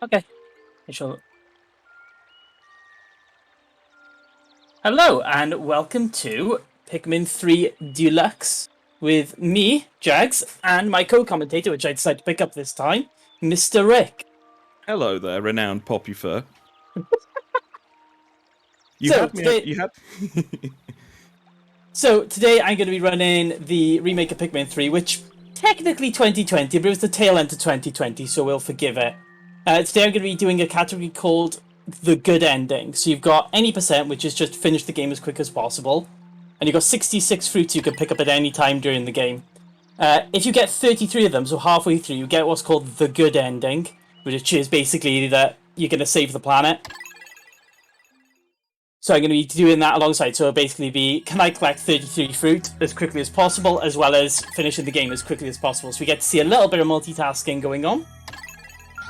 Okay. I shall. Hello, and welcome to Pikmin 3 Deluxe with me, Jags, and my co-commentator, which I decided to pick up this time, Mr. Rick. Hello there, renowned Popufur. You So had me. today, You had. so today I'm going to be running the remake of Pikmin 3, which technically 2020, but it was the tail end of 2020, so we'll forgive it. Today I'm going to be doing a category called the good ending. So you've got any percent, which is just finish the game as quick as possible, and you've got 66 fruits you can pick up at any time during the game. If you get 33 of them, so halfway through, you get what's called the good ending, which is basically that you're going to save the planet. So I'm going to be doing that alongside. So it'll basically be, can I collect 33 fruit as quickly as possible, as well as finishing the game as quickly as possible. So we get to see a little bit of multitasking going on.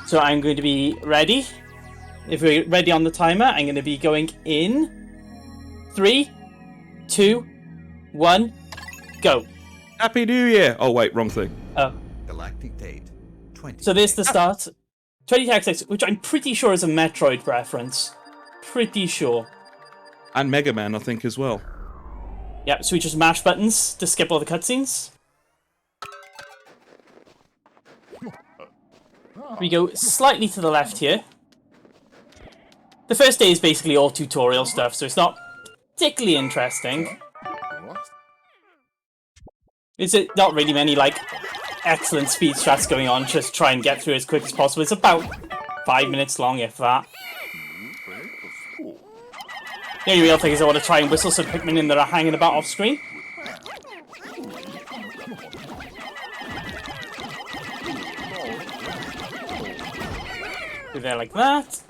So I'm going to be ready. If we're ready on the timer, I'm going to be going in 3, 2, 1, go. Happy New Year! Oh wait, wrong thing. Oh. Galactic date 20. So there's the start. 20XX, which I'm pretty sure is a Metroid reference. Pretty sure. And Mega Man, I think, as well. Yeah, so we just mash buttons to skip all the cutscenes. We go slightly to the left here. The first day is basically all tutorial stuff, so it's not particularly interesting. What? Is it not really many, like, excellent speed strats going on, just try and get through as quick as possible. It's about 5 minutes long, if that. The only real thing is I want to try and whistle some Pikmin in that are hanging about off screen. Do there like that.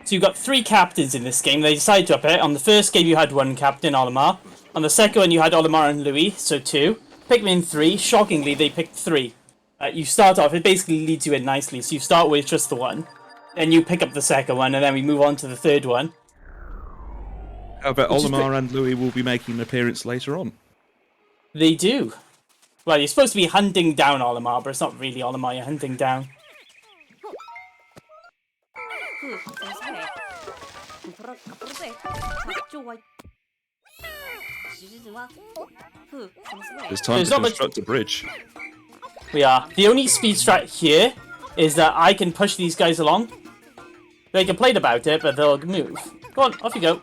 So you've got 3 captains in this game. They decided to up it. On the first game you had 1 captain, Olimar. On the second one you had Olimar and Louis, so 2. Pikmin 3, shockingly they picked 3. You start off, it basically leads you in nicely, so you start with just the 1. Then you pick up the second one, and then we move on to the third one. However, Olimar and Louis will be making an appearance later on. They do. Well, you're supposed to be hunting down Olimar, but it's not really Olimar you're hunting down. It's time There's to not much- construct a bridge. We are. The only speed strat here is that I can push these guys along. They complain about it, but they'll move. Go on, off you go.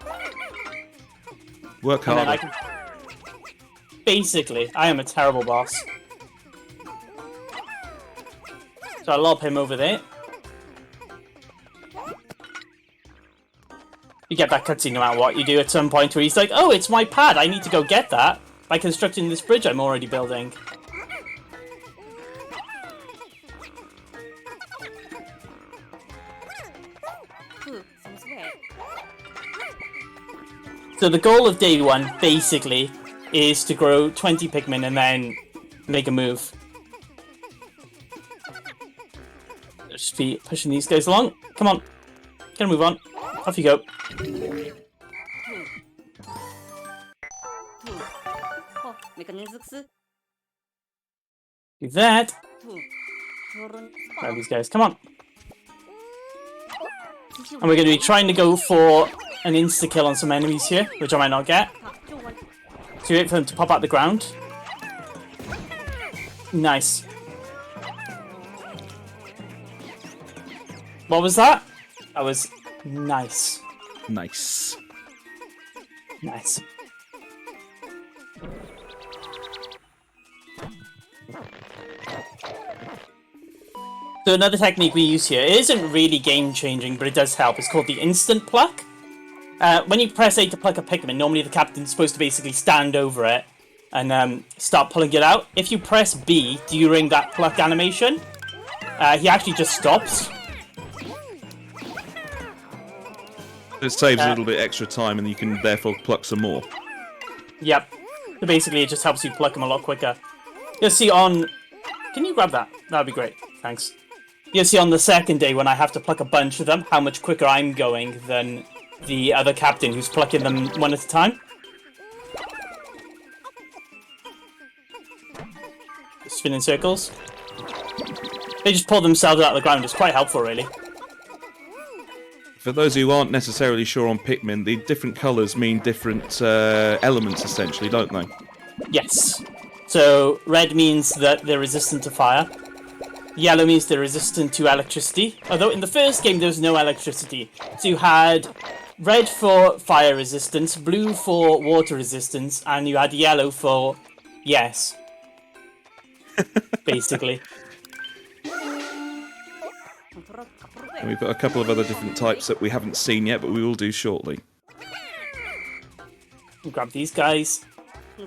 Work And then harder. I can... Basically, I am a terrible boss. So I'll lob him over there. You get that cutscene no matter what you do at some point where he's like, oh, it's my pad, I need to go get that by constructing this bridge I'm already building. So the goal of day 1, basically, is to grow 20 Pikmin and then make a move. Just be pushing these guys along. Come on. Gonna move on. Off you go. Do that. Grab these guys. Come on. And we're going to be trying to go for an insta-kill on some enemies here, which I might not get. So wait for them to pop out the ground. Nice. What was that? That was nice. Nice. Nice. So another technique we use here, it isn't really game-changing, but it does help. It's called the instant pluck. When you press A to pluck a Pikmin, normally the captain's supposed to basically stand over it and start pulling it out. If you press B during that pluck animation, he actually just stops. It saves a little bit extra time, and you can therefore pluck some more. Yep. So basically, it just helps you pluck them a lot quicker. You'll see on... Can you grab that? That'd be great. Thanks. You'll see on the second day when I have to pluck a bunch of them, how much quicker I'm going than the other captain who's plucking them one at a time. spin in circles. They just pull themselves out of the ground. It's quite helpful, really. For those who aren't necessarily sure on Pikmin, the different colours mean different elements, essentially, don't they? Yes. So red means that they're resistant to fire. Yellow means they're resistant to electricity. Although in the first game there was no electricity. So you had red for fire resistance, blue for water resistance, and you had yellow for yes. Basically. And we've got a couple of other different types that we haven't seen yet, but we will do shortly. Grab these guys. We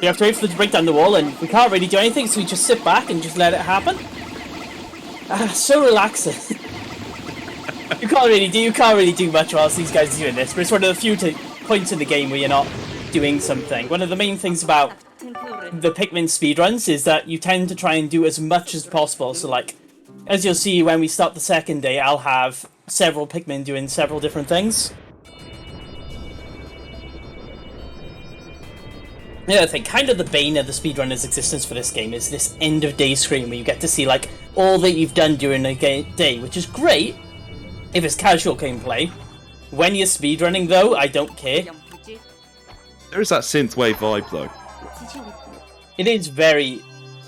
have to wait for them to break down the wall, and we can't really do anything, so we just sit back and just let it happen. So relaxing. You can't really do much whilst these guys are doing this, but it's one of the few points in the game where you're not doing something. One of the main things about the Pikmin speedruns is that you tend to try and do as much as possible. So, like, as you'll see when we start the second day, I'll have several Pikmin doing several different things. Yeah, I think kind of the bane of the speedrunner's existence for this game is this end of day screen where you get to see, like, all that you've done during a day, which is great if it's casual gameplay. When you're speedrunning, though, I don't care. There is that synthwave vibe, though. It is very...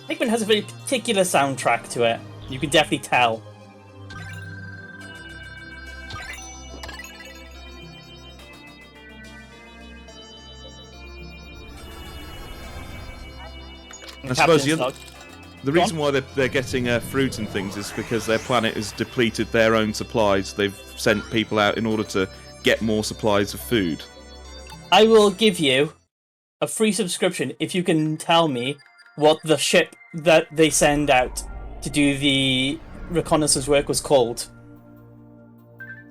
Pikmin has a very particular soundtrack to it. You can definitely tell. I suppose the reason why they're getting fruit and things is because their planet has depleted their own supplies. They've sent people out in order to get more supplies of food. I will give you a free subscription if you can tell me what the ship that they send out to do the reconnaissance work was called.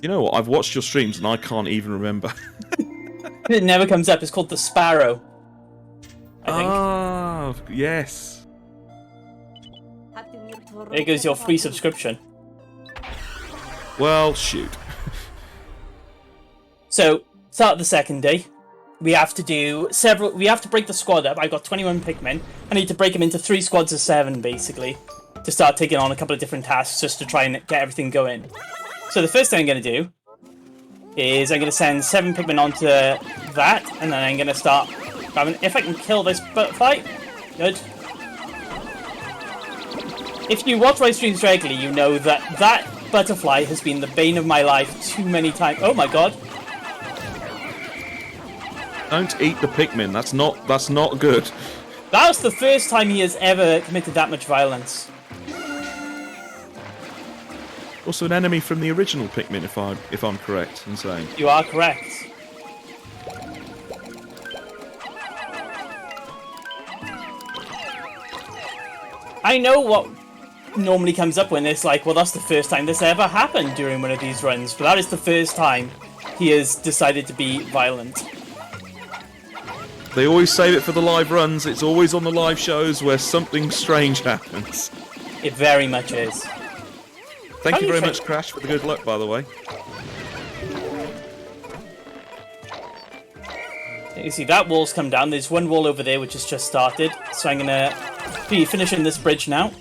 You know what? I've watched your streams and I can't even remember. It never comes up. It's called the Sparrow, I think. Ah, yes. There goes your free subscription. Well, shoot. So, start the second day. We have to do several... We have to break the squad up. I've got 21 Pikmin. I need to break them into 3 squads of 7, basically, to start taking on a couple of different tasks just to try and get everything going. So the first thing I'm going to do is I'm going to send 7 Pikmin onto that, and then I'm going to start grabbing... If I can kill this butterfly, good. If you watch my streams regularly, you know that that butterfly has been the bane of my life too many times. Oh my god. Don't eat the Pikmin. That's not good. That was the first time he has ever committed that much violence. Also an enemy from the original Pikmin, if I'm correct in saying. You are correct. I know what normally comes up when it's like, well, that's the first time this ever happened during one of these runs, but that is the first time he has decided to be violent. They always save it for the live runs. It's always on the live shows where something strange happens. It very much is. Thank you very much, Crash, for the good luck, by the way. You see, that wall's come down. There's one wall over there which has just started, so I'm going to be finishing this bridge now.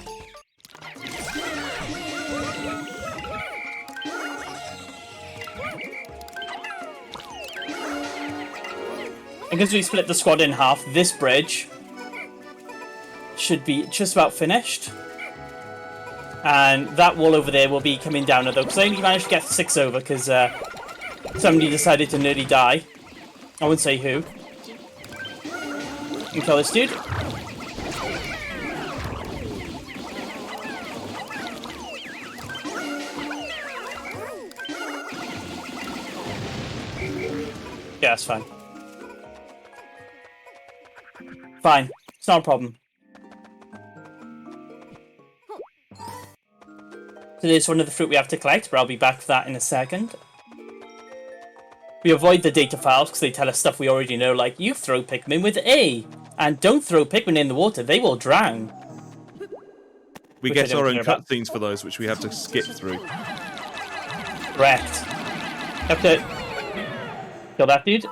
And because we split the squad in half, this bridge should be just about finished. And that wall over there will be coming down, though, because I only managed to get 6 over because somebody decided to nearly die. I wouldn't say who. You kill this dude. Yeah, that's fine. Fine. It's not a problem. So there's one of the fruit we have to collect, but I'll be back for that in a second. We avoid the data files because they tell us stuff we already know, like, you throw Pikmin with A, and don't throw Pikmin in the water, they will drown. We get our own cutscenes for those, which we have to skip through. Correct. Have to kill that dude.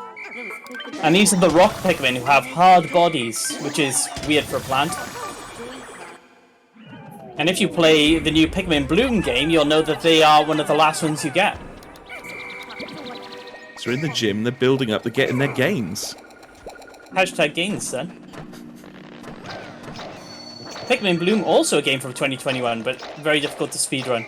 And these are the rock Pikmin who have hard bodies, which is weird for a plant. And if you play the new Pikmin Bloom game, you'll know that they are one of the last ones you get. So in the gym, they're building up, they're getting their gains. Hashtag gains, son. Pikmin Bloom, also a game from 2021, but very difficult to speedrun.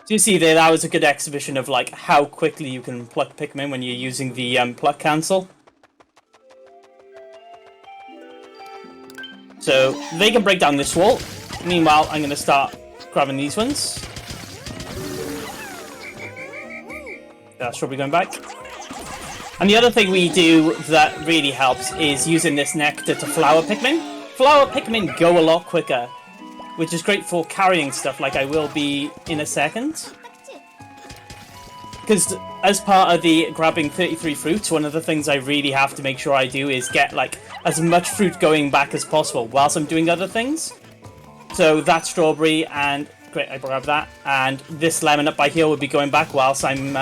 So you see there, that was a good exhibition of like how quickly you can pluck Pikmin when you're using the pluck cancel. So they can break down this wall. Meanwhile, I'm going to start grabbing these ones. That's probably going back. And the other thing we do that really helps is using this nectar to flower Pikmin. Flower Pikmin go a lot quicker, which is great for carrying stuff like I will be in a second. Because as part of the grabbing 33 fruits, one of the things I really have to make sure I do is get like as much fruit going back as possible whilst I'm doing other things. So that strawberry and great, I grabbed that, and this lemon up by here would be going back whilst I'm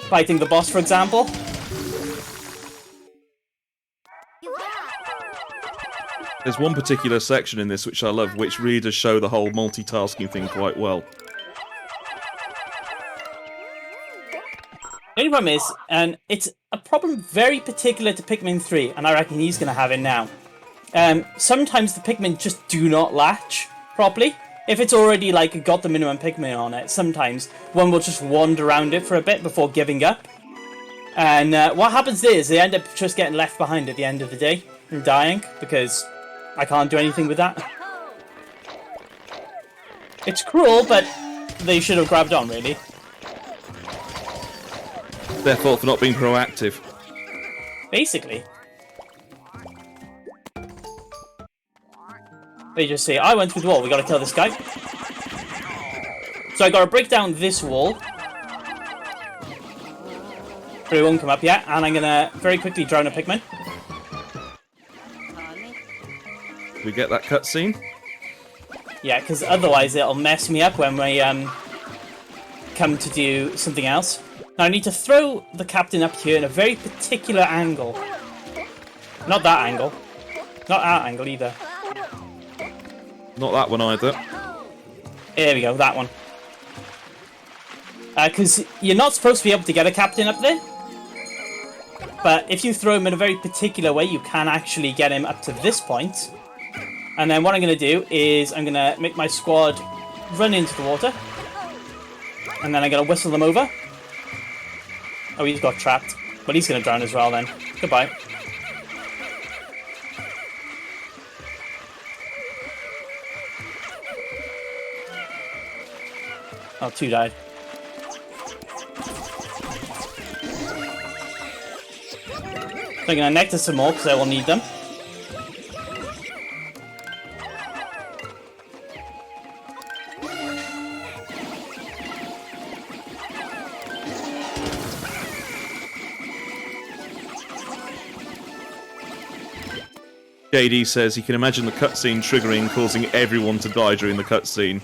fighting the boss, for example. There's one particular section in this which I love, which really does show the whole multitasking thing quite well. The only problem is, and it's a problem very particular to Pikmin 3, and I reckon he's going to have it now. Sometimes the Pikmin just do not latch properly. If it's already like got the minimum Pikmin on it, sometimes one will just wander around it for a bit before giving up. And what happens is they end up just getting left behind at the end of the day and dying, because I can't do anything with that. It's cruel, but they should have grabbed on, really. Their fault for not being proactive. Basically. They just say, I went through the wall, we gotta kill this guy. So I gotta break down this wall. But it won't come up yet, and I'm gonna very quickly drown a Pikmin. We get that cutscene? Yeah, because otherwise it'll mess me up when we come to do something else. Now I need to throw the captain up here in a very particular angle. Not that angle. Not that angle either. Not that one either. There we go, that one. Because you're not supposed to be able to get a captain up there. But if you throw him in a very particular way, you can actually get him up to this point. And then what I'm going to do is I'm going to make my squad run into the water. And then I'm going to whistle them over. Oh, he's got trapped. But he's going to drown as well then. Goodbye. Oh, 2 died. So I'm going to nectar some more because I will need them. JD says he can imagine the cutscene triggering, causing everyone to die during the cutscene.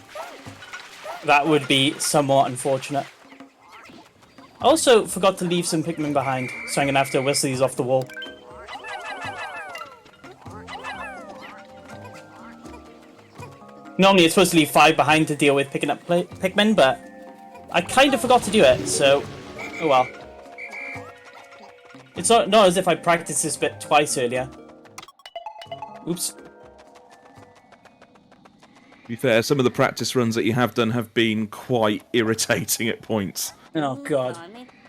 That would be somewhat unfortunate. I also forgot to leave some Pikmin behind, so I'm going to have to whistle these off the wall. Normally it's supposed to leave 5 behind to deal with picking up Pikmin, but I kind of forgot to do it, so oh well. It's not as if I practiced this bit twice earlier. Oops. To be fair, some of the practice runs that you have done have been quite irritating at points. Oh god.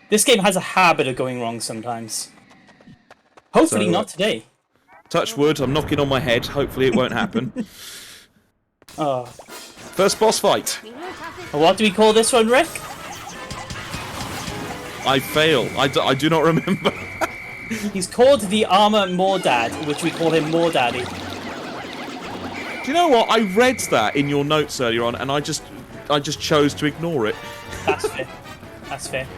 This game has a habit of going wrong sometimes. Hopefully not today. Touch wood, I'm knocking on my head. Hopefully it won't happen. Oh. First boss fight. What do we call this one, Rick? I fail. I do not remember. He's called the Armor Mordad, which we call him Mordaddy. Do you know what? I read that in your notes earlier on, and I just chose to ignore it. That's fair. That's fair.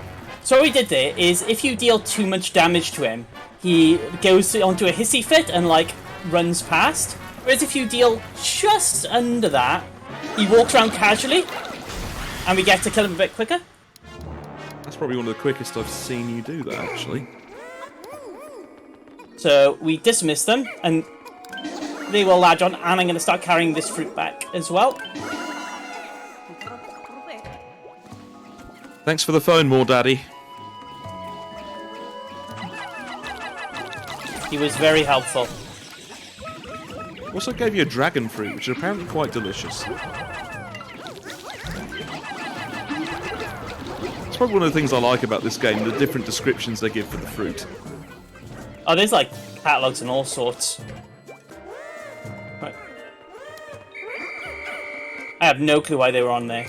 So what we did there is, if you deal too much damage to him, he goes onto a hissy fit and like runs past. Whereas if you deal just under that, he walks around casually, and we get to kill him a bit quicker. That's probably one of the quickest I've seen you do that, actually. So we dismiss them, and they will latch on, and I'm going to start carrying this fruit back as well. Thanks for the phone, more daddy. He was very helpful. Also gave you a dragon fruit, which is apparently quite delicious. It's probably one of the things I like about this game, the different descriptions they give for the fruit. Oh, there's like catalogs and all sorts. Right. I have no clue why they were on there.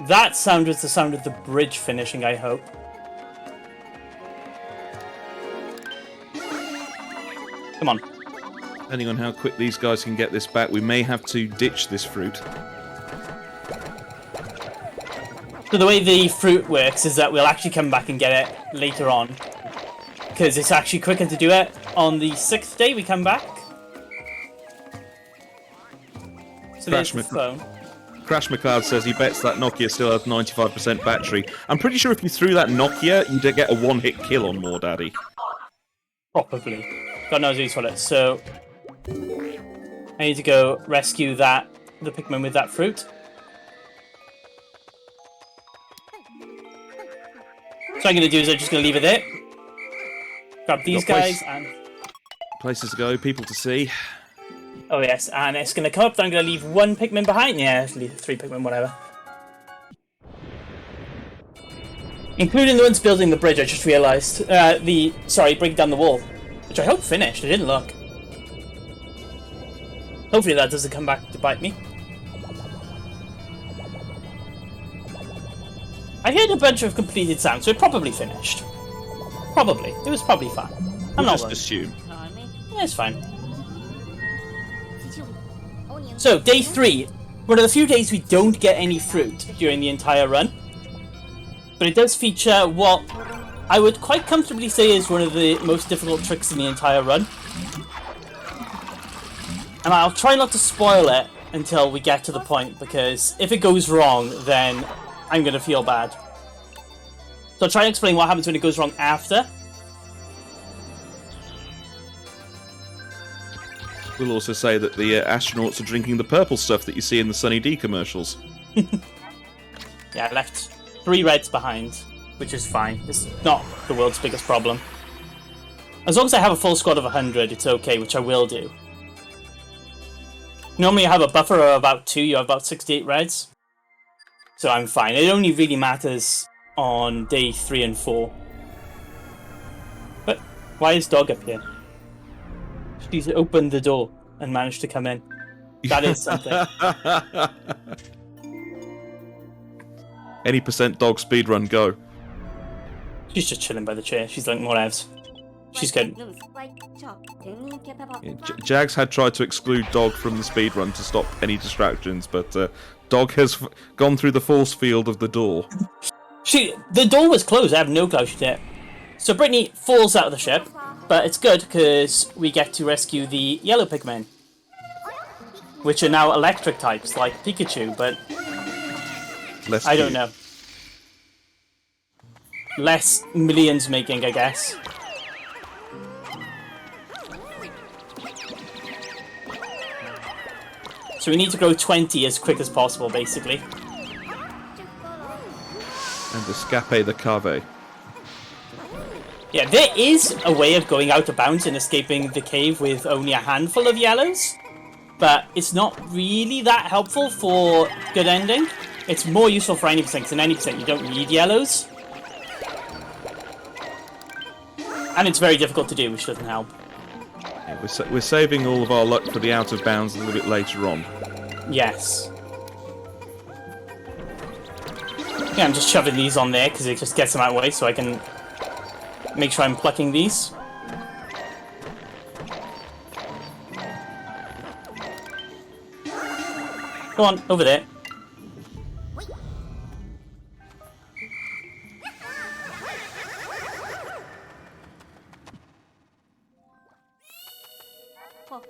That sound was the sound of the bridge finishing, I hope. Come on. Depending on how quick these guys can get this back, we may have to ditch this fruit. So the way the fruit works is that we'll actually come back and get it later on. Because it's actually quicker to do it on the 6th day we come back. So there's the phone. Crash McLeod says he bets that Nokia still has 95% battery. I'm pretty sure if you threw that Nokia, you'd get a one-hit kill on More Daddy. Probably. God knows who's got it. So I need to go rescue the Pikmin with that fruit. So I'm going to do is I'm just going to leave it there. Grab these guys and... Places to go, people to see. Oh yes, and it's going to come up, then I'm going to leave one Pikmin behind. Yeah, leave 3 Pikmin, whatever. Including the ones building the bridge, I just realised. Sorry, breaking down the wall. Which I hope finished, I didn't look. Hopefully that doesn't come back to bite me. I heard a bunch of completed sounds, so it probably finished. Probably. It was probably fine. I'm not just worried. assume. Yeah, it's fine. So, day 3. One of the few days we don't get any fruit during the entire run. But it does feature what I would quite comfortably say is one of the most difficult tricks in the entire run. And I'll try not to spoil it until we get to the point, because if it goes wrong, then I'm going to feel bad. So I'll try and explain what happens when it goes wrong after. We'll also say that the astronauts are drinking the purple stuff that you see in the Sunny D commercials. Yeah, I left 3 reds behind, which is fine. It's not the world's biggest problem. As long as I have a full squad of 100, it's okay, which I will do. Normally I have a buffer of about 2, you have about 68 reds. So I'm fine. It only really matters on day 3 and 4. But why is Dog up here? She's opened the door and managed to come in. That is something. Any percent dog speedrun, go. She's just chilling by the chair. She's like, whatevs. She's good. Yeah, Jags had tried to exclude Dog from the speedrun to stop any distractions, but Dog has gone through the force field of the door. The door was closed. I have no closure yet. So Brittany falls out of the ship, but it's good because we get to rescue the yellow Pikmin, which are now electric types like Pikachu, but Less I don't cute. know. Less millions making, I guess. So we need to grow 20 as quick as possible, basically. And escape the cave. Yeah, there is a way of going out of bounds and escaping the cave with only a handful of yellows, but it's not really that helpful for good ending. It's more useful for 90%, because in 90% you don't need yellows. And it's very difficult to do, which doesn't help. Yeah, we're saving all of our luck for the out of bounds a little bit later on. Yes. Yeah, I'm just shoving these on there, because it just gets them out of the way, so I can make sure I'm plucking these. Go on, over there. I'm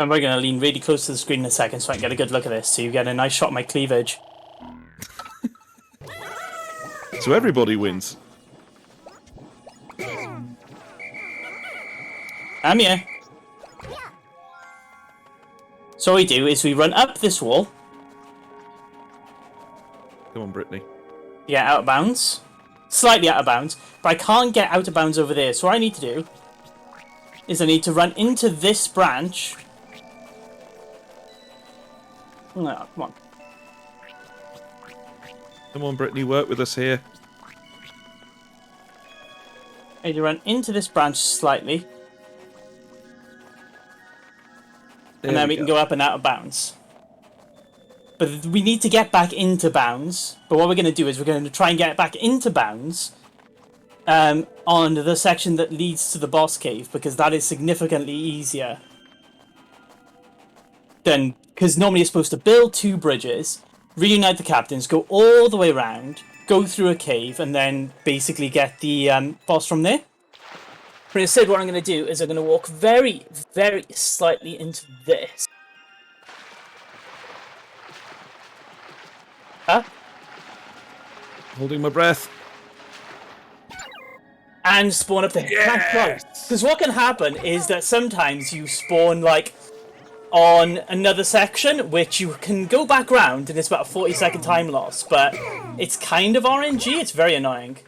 going to lean really close to the screen in a second so I can get a good look at this, so you get a nice shot of my cleavage. So everybody wins. I'm here. So what we do is we run up this wall. Come on, Brittany. Get out of bounds. Slightly out of bounds. But I can't get out of bounds over there. So what I need to do is I need to run into this branch. No, come on. Come on, Brittany, work with us here. I need to run into this branch slightly. And then we can go up and out of bounds. But we need to get back into bounds. But what we're going to do is we're going to try and get back into bounds on the section that leads to the boss cave, because that is significantly easier than... Because normally you're supposed to build 2 bridges, reunite the captains, go all the way around, go through a cave, and then basically get the boss from there. But instead what I'm going to do is I'm going to walk very, very slightly into this. Huh? Holding my breath. And spawn up there. Yes! Because what can happen is that sometimes you spawn, like, on another section, which you can go back round, and it's about a 40-second time loss, but it's kind of RNG, it's very annoying.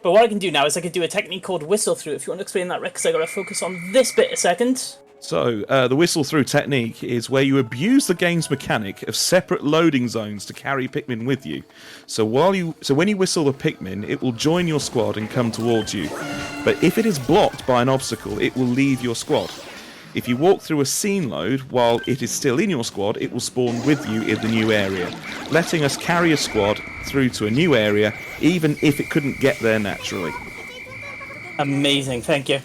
But what I can do now is I can do a technique called whistle through. If you want to explain that, Rick, because I got to focus on this bit a second. So, the whistle through technique is where you abuse the game's mechanic of separate loading zones to carry Pikmin with you. So when you whistle the Pikmin, it will join your squad and come towards you. But if it is blocked by an obstacle, it will leave your squad. If you walk through a scene load while it is still in your squad, it will spawn with you in the new area, letting us carry a squad through to a new area, even if it couldn't get there naturally. Amazing, thank you.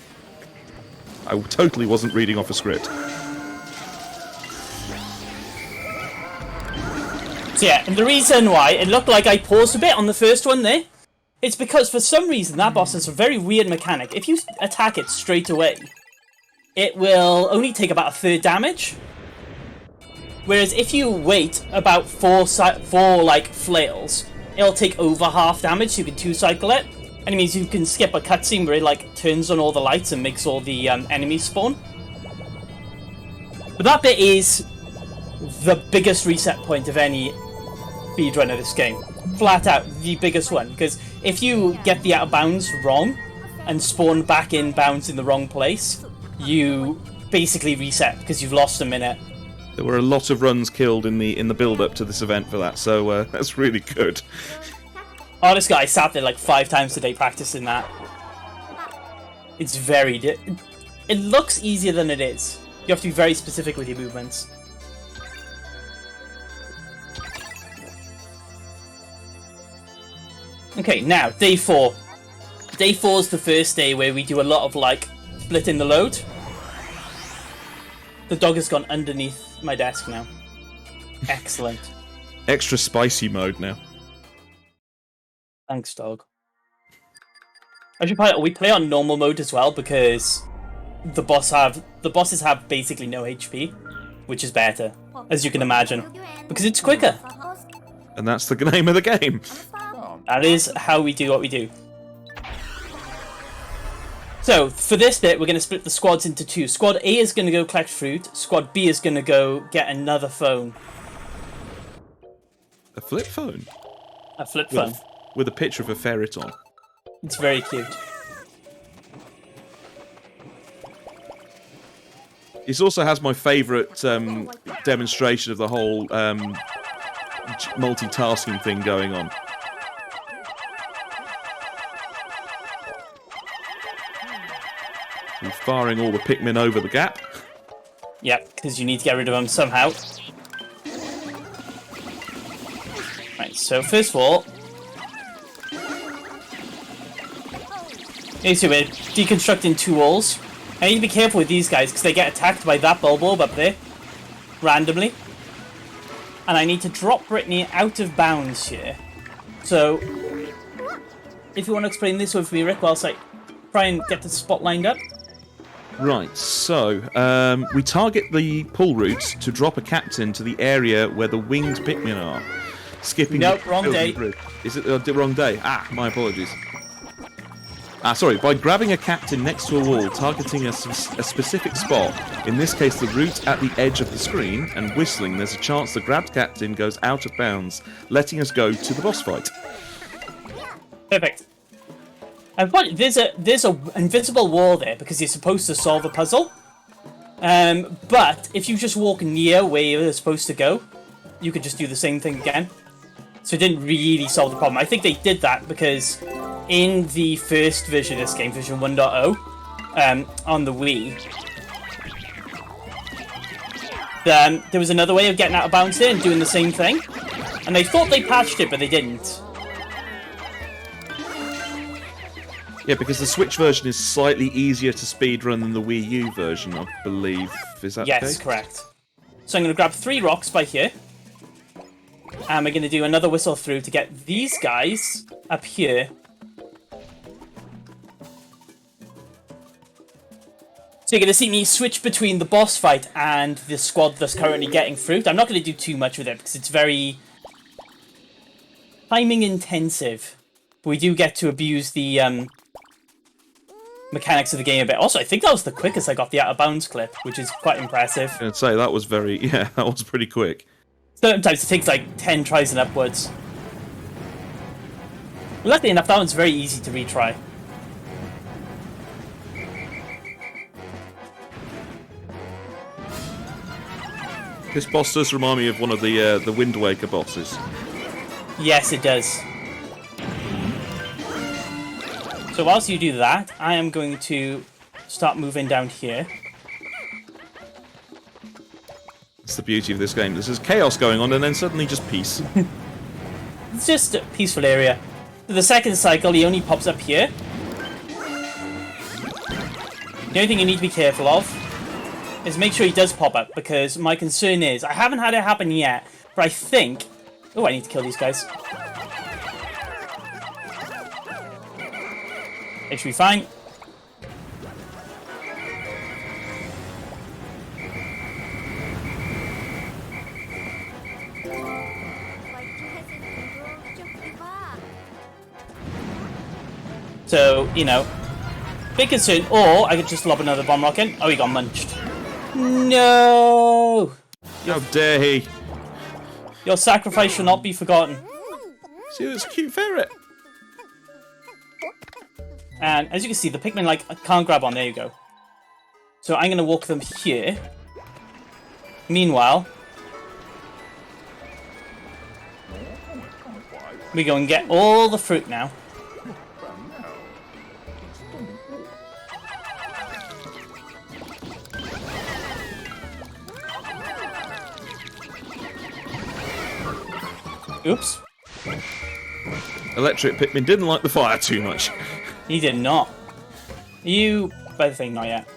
I totally wasn't reading off a script. So yeah, and the reason why it looked like I paused a bit on the first one there, it's because for some reason that boss has a very weird mechanic. If you attack it straight away, it will only take about 1/3 damage. Whereas if you wait about four like flails, it'll take over half damage, so you can 2-cycle it. And it means you can skip a cutscene where it like turns on all the lights and makes all the enemies spawn. But that bit is the biggest reset point of any speedrun of this game. Flat out, the biggest one. Because if you get the out of bounds wrong and spawn back in bounds in the wrong place, you basically reset because you've lost a minute. There were a lot of runs killed in the build-up to this event for that, so that's really good. Oh, this guy sat there like 5 times a day practicing that. It's very... It looks easier than it is. You have to be very specific with your movements. Okay, now, day 4. Day 4 is the first day where we do a lot of, like, splitting the load. The dog has gone underneath my desk now. Excellent. Extra spicy mode now. Thanks, dog. We play on normal mode as well because the bosses have basically no HP, which is better, as you can imagine, because it's quicker. And that's the name of the game. That is how we do what we do. So, for this bit, we're going to split the squads into 2. Squad A is going to go collect fruit. Squad B is going to go get another phone. A flip phone? A flip phone. With a picture of a ferret on. It's very cute. It also has my favourite demonstration of the whole multitasking thing going on. We're firing all the Pikmin over the gap. Yep, because you need to get rid of them somehow. Right, so first of all... So we're deconstructing 2 walls. I need to be careful with these guys because they get attacked by that bulb up there. Randomly. and I need to drop Brittany out of bounds here. So, if you want to explain this with me, Rick, whilst I try and get the spot lined up. Right, so we target the pull route to drop a captain to the area where the winged Pikmin are. Skipping Nope, the wrong day. route. Is it the wrong day? My apologies. Sorry, by grabbing a captain next to a wall, targeting a specific spot, in this case the route at the edge of the screen, and whistling, there's a chance the grabbed captain goes out of bounds, letting us go to the boss fight. Perfect. And there's a invisible wall there because you're supposed to solve a puzzle. But if you just walk near where you're supposed to go, you could just do the same thing again. So it didn't really solve the problem. I think they did that because in the first version of this game, version 1.0, on the Wii, there was another way of getting out of bounds there and doing the same thing. And they thought they patched it, but they didn't. Yeah, because the Switch version is slightly easier to speedrun than the Wii U version, I believe. Is that the case? Yes, correct. So I'm going to grab 3 rocks by here. And we're going to do another whistle through to get these guys up here. So you're going to see me switch between the boss fight and the squad that's currently getting fruit. I'm not going to do too much with it because it's very timing intensive. But we do get to abuse the mechanics of the game a bit. Also, I think that was the quickest I got the out of bounds clip, which is quite impressive. I'd say that was that was pretty quick. Sometimes it takes like 10 tries and upwards. Luckily enough, that one's very easy to retry. This boss does remind me of one of the Wind Waker bosses. Yes, it does. So whilst you do that, I am going to start moving down here. It's the beauty of this game. There's chaos going on and then suddenly just peace. It's just a peaceful area. The second cycle, he only pops up here. The only thing you need to be careful of is make sure he does pop up, because my concern is, I haven't had it happen yet, but I think... Oh, I need to kill these guys. It should be fine. So, you know, big concern. Or I could just lob another bomb rocket. Oh, he got munched. No! How dare he? Your sacrifice shall not be forgotten. See this cute ferret? And as you can see, the Pikmin, like, can't grab on. There you go. So I'm going to walk them here. Meanwhile, we go and get all the fruit now. Oops. Electric Pikmin didn't like the fire too much. He did not. You... Better thing, not yet.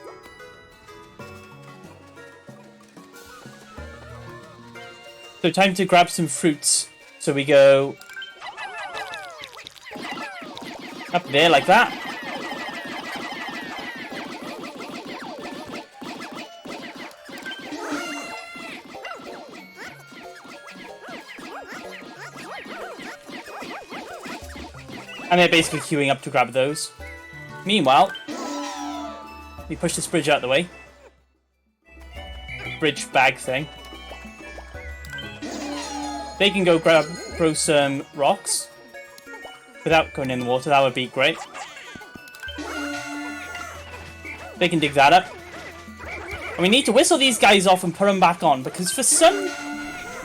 So time to grab some fruits. So we go... up there like that. And they're basically queuing up to grab those. Meanwhile, we push this bridge out of the way. Bridge bag thing. They can go grow some rocks without going in the water. That would be great. They can dig that up. And we need to whistle these guys off and put them back on, because for some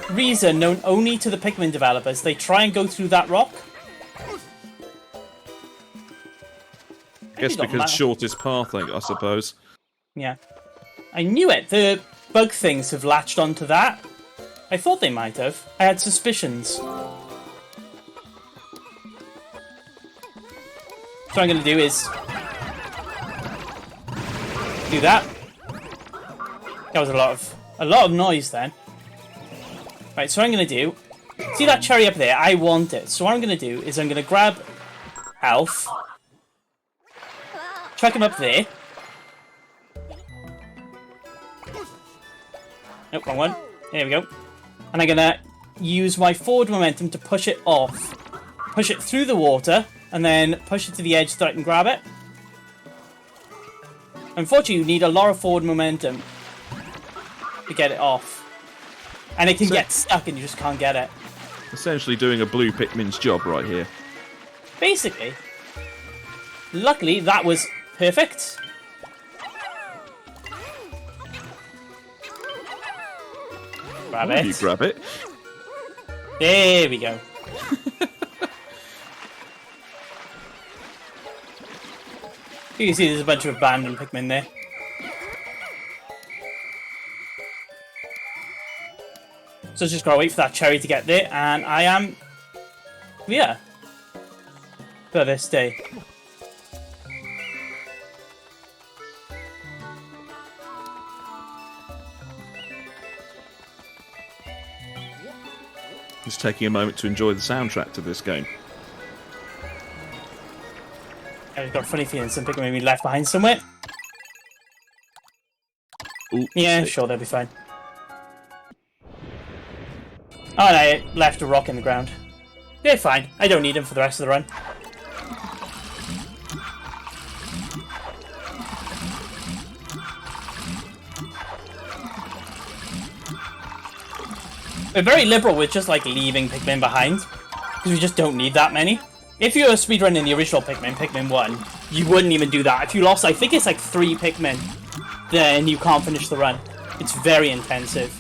reason known only to the Pikmin developers, they try and go through that rock. I guess because shortest path, I suppose. Yeah. I knew it. The bug things have latched onto that. I thought they might have. I had suspicions. So what I'm going to do is... do that. That was a lot of noise then. Right, so what I'm going to do... See that cherry up there? I want it. So what I'm going to do is I'm going to grab Alf. Chuck him up there. Nope, wrong one. There we go. And I'm going to use my forward momentum to push it off. Push it through the water, and then push it to the edge so that I can grab it. Unfortunately, you need a lot of forward momentum to get it off. And it can get stuck and you just can't get it. Essentially doing a blue Pikmin's job right here. Basically. Luckily, that was perfect. Grab it. You grab it. There we go. You can see there's a bunch of abandoned Pikmin there. So just gotta wait for that cherry to get there, and I am here for this day. Just taking a moment to enjoy the soundtrack to this game. I've got a funny feeling some Pikmin may be left behind somewhere. Ooh, Yeah, sick. sure, they'll be fine. Oh, and I left a rock in the ground. They're fine. I don't need them for the rest of the run. We're very liberal with just like leaving Pikmin behind, because we just don't need that many. If you were speedrunning the original Pikmin, Pikmin 1, you wouldn't even do that. If you lost, I think it's like 3 Pikmin, then you can't finish the run. It's very intensive.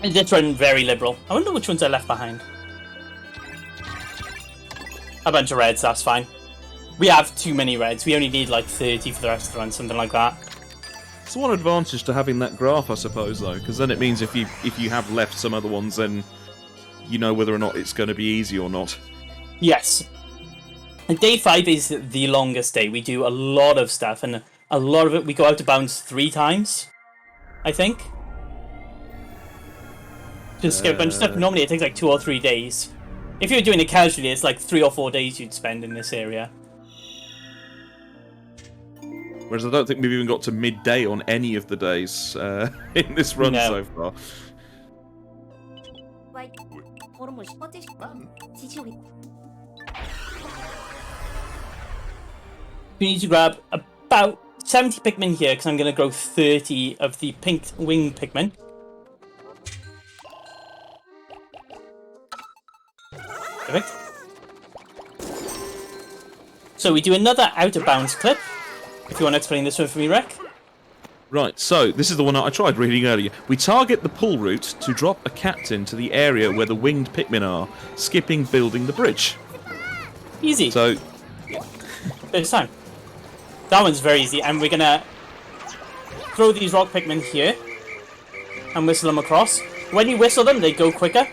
And this run very liberal. I wonder which ones I left behind. A bunch of reds, that's fine. We have too many reds. We only need like 30 for the rest of the run, something like that. It's one advantage to having that graph, I suppose, though, because then it means if you have left some other ones, then you know whether or not it's going to be easy or not. Yes. And day 5 is the longest day. We do a lot of stuff, and a lot of it we go out of bounds 3 times, I think. Just skip a bunch of stuff. Normally it takes like 2 or 3 days. If you're doing it casually, it's like 3 or 4 days you'd spend in this area. Whereas I don't think we've even got to midday on any of the days in this run so far. We need to grab about 70 Pikmin here, because I'm going to grow 30 of the pink wing Pikmin. Perfect. So we do another out of bounds clip. If you want to explain this one for me, Rek. Right, so this is the one I tried reading earlier. We target the pull route to drop a captain to the area where the winged Pikmin are, skipping building the bridge. Easy. So, This time. That one's very easy, and we're gonna throw these rock Pikmin here and whistle them across. When you whistle them, they go quicker,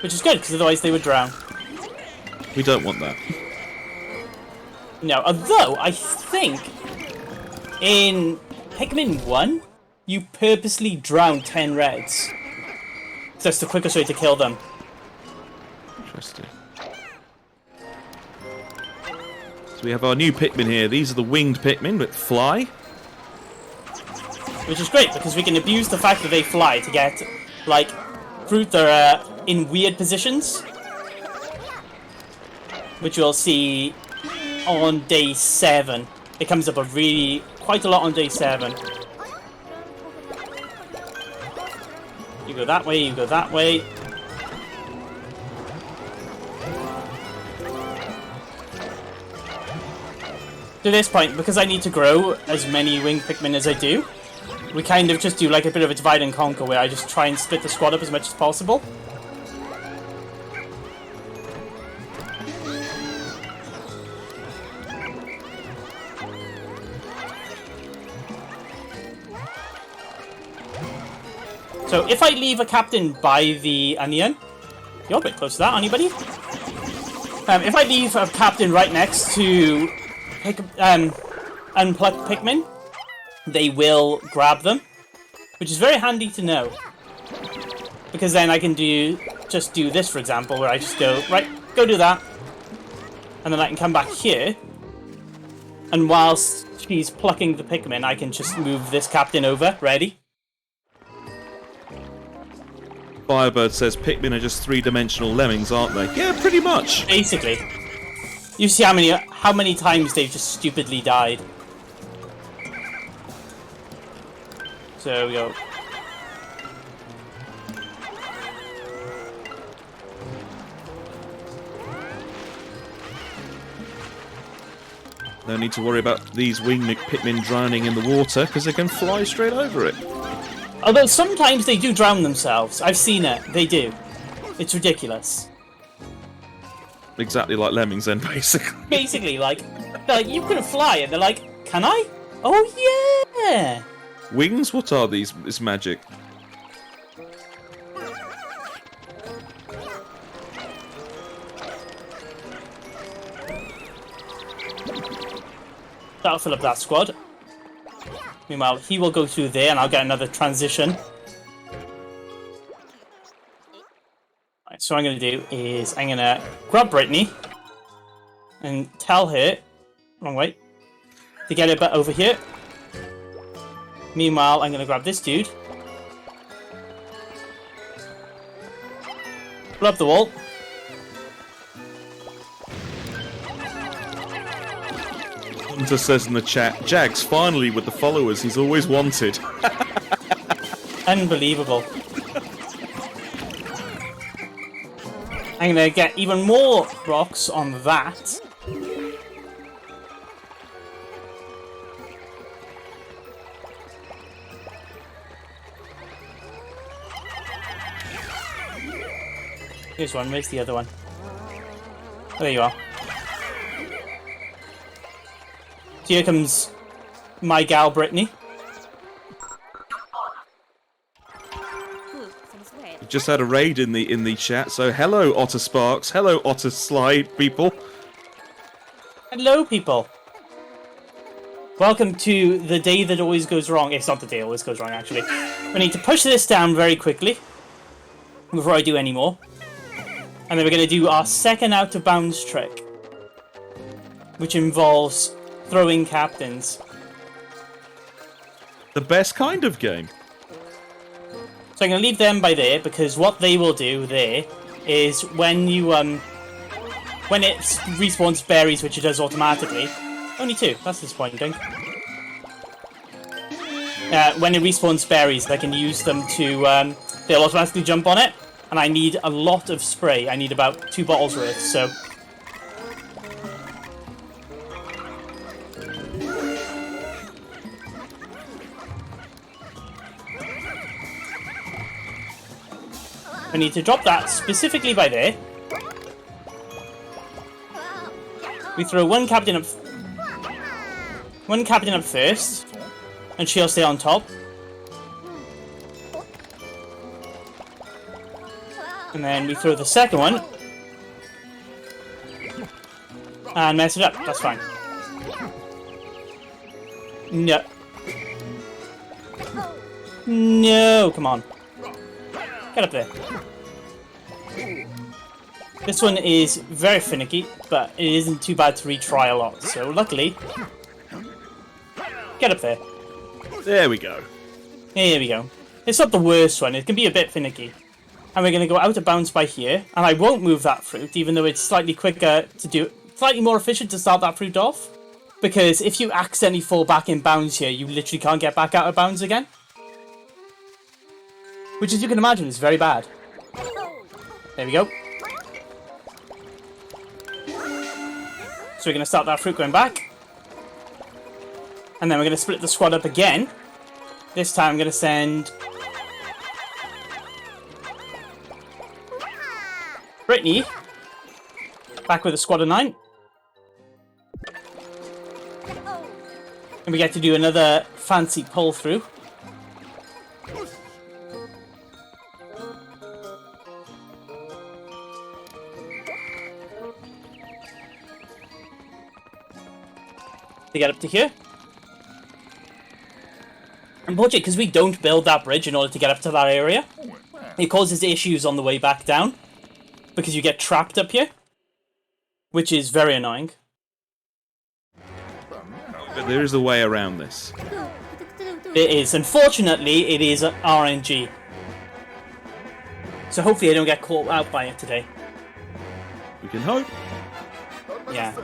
which is good, because otherwise they would drown. we don't want that. No, although I think in Pikmin 1, you purposely drown 10 reds. So that's the quickest way to kill them. Interesting. So we have our new Pikmin here. These are the winged Pikmin that fly. Which is great, because we can abuse the fact that they fly to get, like, fruit that are in weird positions. Which you'll see on day 7. It comes up quite a lot on day 7. You go that way, you go that way. To this point, because I need to grow as many winged Pikmin as I do, we kind of just do like a bit of a divide and conquer, where I just try and split the squad up as much as possible. So if I leave a captain by the onion, you're a bit close to that, aren't you, buddy? If I leave a captain right next to unpluck Pikmin, they will grab them, which is very handy to know. Because then I can just do this, for example, where I just go, right, go do that. And then I can come back here. And whilst she's plucking the Pikmin, I can just move this captain over. Ready? Firebird says Pikmin are just three-dimensional lemmings, aren't they? Yeah, pretty much. Basically. You see how many times they've just stupidly died. So there we go. No need to worry about these winged Pikmin drowning in the water, because they can fly straight over it. Although sometimes they do drown themselves. I've seen it. They do. It's ridiculous. Exactly like lemmings then, basically. Basically, like, they're like, you can fly, and they're like, can I? Oh, yeah! Wings? What are these? This magic. That'll fill up that squad. Meanwhile, he will go through there, and I'll get another transition. Right, so what I'm going to do is I'm going to grab Brittany and tell her, wrong way, to get her butt over here. Meanwhile, I'm going to grab this dude, pull up the wall. Hunter says in the chat, Jags finally with the followers he's always wanted. Unbelievable. I'm going to get even more rocks on that. Here's one. Where's the other one? There you are. So here comes my gal, Brittany. Just had a raid in the chat, so hello Otter Sparks, hello Otter Slide people. Hello, people. Welcome to the day that always goes wrong. It's not the day that always goes wrong, actually. We need to push this down very quickly before I do any more. And then we're going to do our second out of bounds trick, which involves throwing captains. The best kind of game. So I'm going to leave them by there, because what they will do there is when you when it respawns berries, which it does automatically. Only two. That's disappointing. When it respawns berries, I can use them to they'll automatically jump on it. And I need a lot of spray. I need about 2 bottles worth, so... I need to drop that specifically by there. We throw one captain up first, and she'll stay on top. And then we throw the second one. And mess it up. That's fine. No. No, come on. Get up there. This one is very finicky, but it isn't too bad to retry a lot. So luckily, get up there. There we go. Here we go. It's not the worst one. It can be a bit finicky. And we're going to go out of bounds by here. And I won't move that fruit, even though it's slightly quicker to do... Slightly more efficient to start that fruit off. Because if you accidentally fall back in bounds here, you literally can't get back out of bounds again. Which, as you can imagine, is very bad. There we go. So we're going to start that fruit going back. And then we're going to split the squad up again. This time I'm going to send... Brittany, back with a squad of 9. And we get to do another fancy pull through. To get up to here. Unfortunately, because we don't build that bridge in order to get up to that area, it causes issues on the way back down, because you get trapped up here, which is very annoying. But there is a way around this. It is. Unfortunately, it is RNG. So hopefully I don't get caught out by it today. We can hope. Yeah.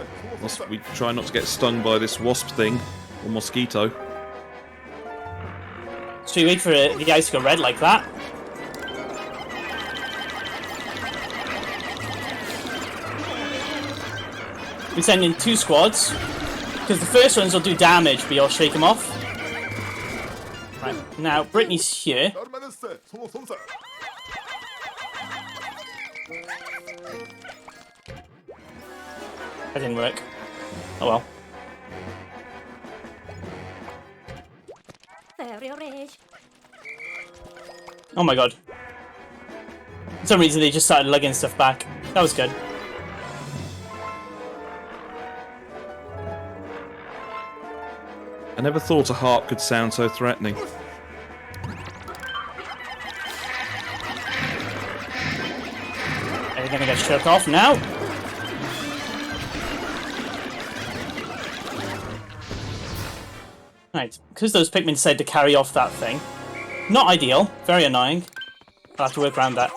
We try not to get stung by this wasp thing, or mosquito. So you wait for the guys to go red like that. We send in 2 squads, because the first ones will do damage, but you'll shake them off. Right, now Brittany's here. That didn't work. Oh well. Oh my god. For some reason they just started lugging stuff back. That was good. I never thought a harp could sound so threatening. They're gonna get stripped off now. Right, because those Pikmin decided to carry off that thing. Not ideal, very annoying. I'll have to work around that.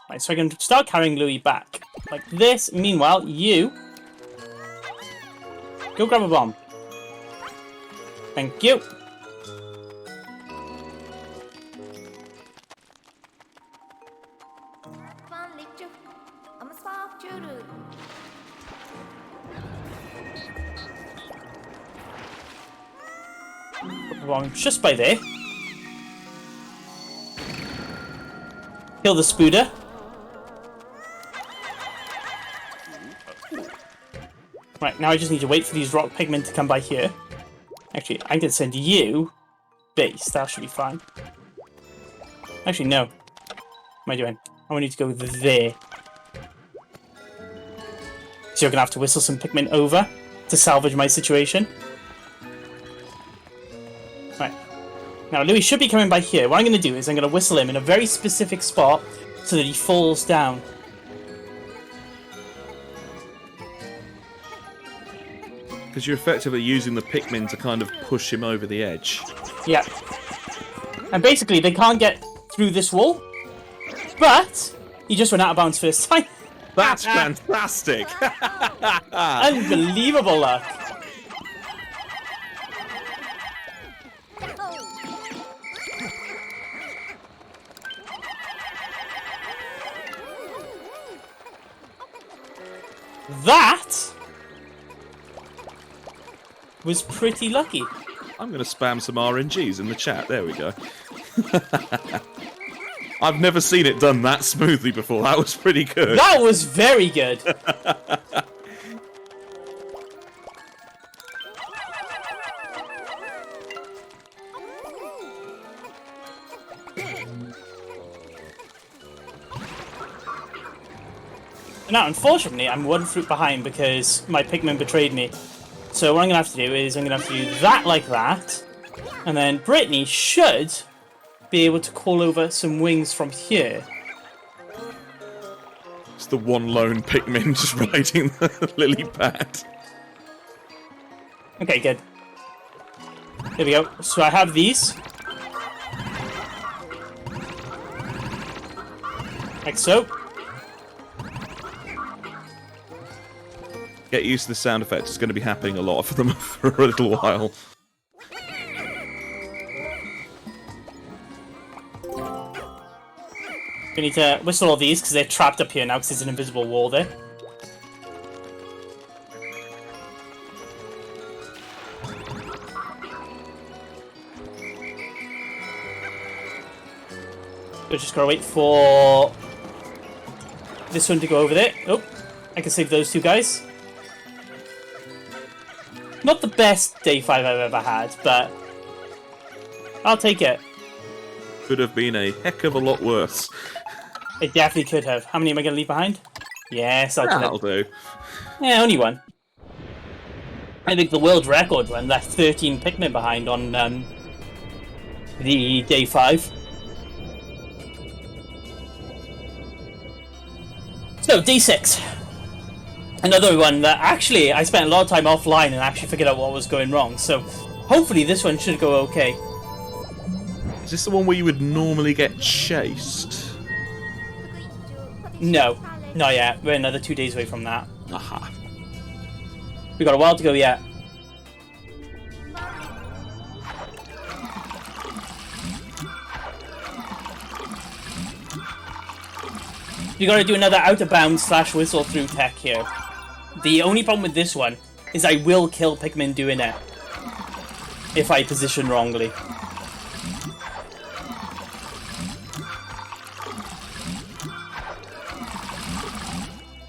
Right, so I can start carrying Louis back. Like this. Meanwhile, you... go grab a bomb. Thank you. Bomb just by there. Kill the Spooder. Right, now I just need to wait for these rock pigmen to come by here. Actually, I can send you base. That should be fine. Actually, no. What am I doing? I need to go there. So you're going to have to whistle some Pikmin over to salvage my situation. Right. Now, Louis should be coming by here. What I'm going to do is I'm going to whistle him in a very specific spot so that he falls down. Because you're effectively using the Pikmin to kind of push him over the edge. Yeah. And basically, they can't get through this wall, but he just went out of bounds first time. That's fantastic! Unbelievable luck. That was pretty lucky. I'm going to spam some RNGs in the chat. There we go. I've never seen it done that smoothly before. That was pretty good. That was very good. Now, unfortunately, I'm 1 fruit behind because my Pikmin betrayed me. So what I'm going to have to do is I'm going to have to do that like that. And then Brittany should be able to call over some wings from here. It's the one lone Pikmin just riding the lily pad. Okay, good. There we go. So I have these. Like so. Get used to the sound effect. It's going to be happening a lot for them for a little while. We need to whistle all these because they're trapped up here now because there's an invisible wall there. We're just gotta wait for this one to go over there. Oh, I can save those 2 guys. Not the best day 5 I've ever had, but I'll take it. Could have been a heck of a lot worse. It definitely could have. How many am I going to leave behind? Yes, I'll That'll do. Yeah, only 1. I think the world record run left 13 Pikmin behind on the day 5. So, day 6. Another one that actually I spent a lot of time offline and actually figured out what was going wrong. So, hopefully this one should go okay. Is this the one where you would normally get chased? No, not yet. We're another 2 days away from that. Aha. We got a while to go yet. You gotta do another out of bounds / whistle through tech here. The only problem with this one is I will kill Pikmin doing it if I position wrongly.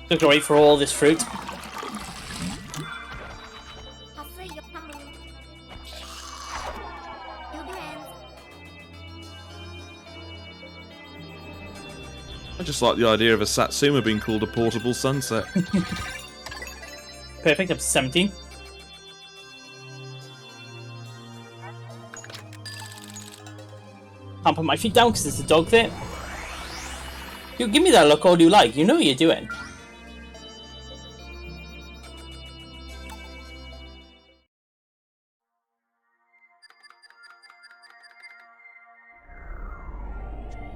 So to wait for all this fruit. I just like the idea of a Satsuma being called a portable sunset. Perfect, up to 17. Can't put my feet down because there's a dog there. You give me that look all you like. You know what you're doing.